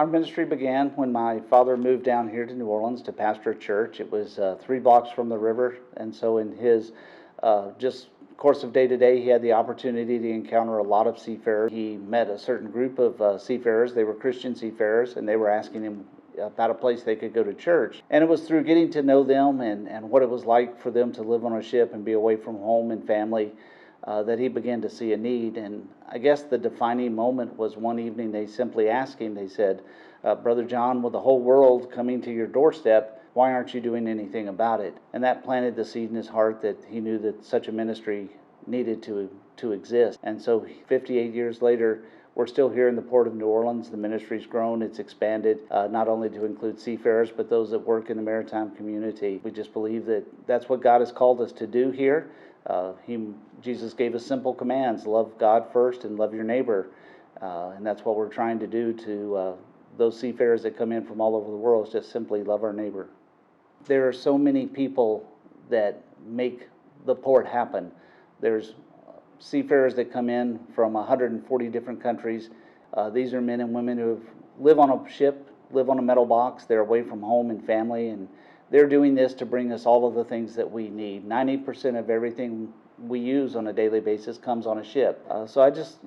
Our ministry began when my father moved down here to New Orleans to pastor a church. It was 3 blocks from the river, and so in his just course of day to day, he had the opportunity to encounter a lot of seafarers. He met a certain group of seafarers. They were Christian seafarers, and they were asking him about a place they could go to church. And it was through getting to know them and what it was like for them to live on a ship and be away from home and family that he began to see a need. And I guess the defining moment was one evening they simply asked him, they said, Brother John, with the whole world coming to your doorstep, why aren't you doing anything about it? And that planted the seed in his heart that he knew that such a ministry needed to exist. And so 58 years later, we're still here in the port of New Orleans. The ministry's grown, it's expanded, not only to include seafarers, but those that work in the maritime community. We just believe that that's what God has called us to do here. Jesus gave us simple commands: love God first and love your neighbor. And that's what we're trying to do to those seafarers that come in from all over the world, is just simply love our neighbor. There are so many people that make the port happen. There's seafarers that come in from 140 different countries. These are men and women who live on a ship, live on a metal box. They're away from home and family, and they're doing this to bring us all of the things that we need. 90% of everything we use on a daily basis comes on a ship. So I just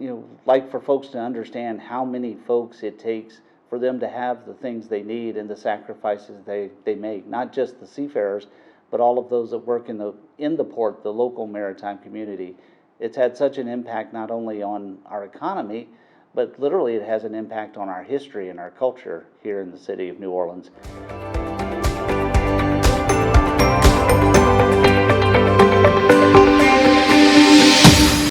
like for folks to understand how many folks it takes for them to have the things they need and the sacrifices they make. Not just the seafarers, but all of those that work in the port, the local maritime community. It's had such an impact not only on our economy, but literally it has an impact on our history and our culture here in the city of New Orleans.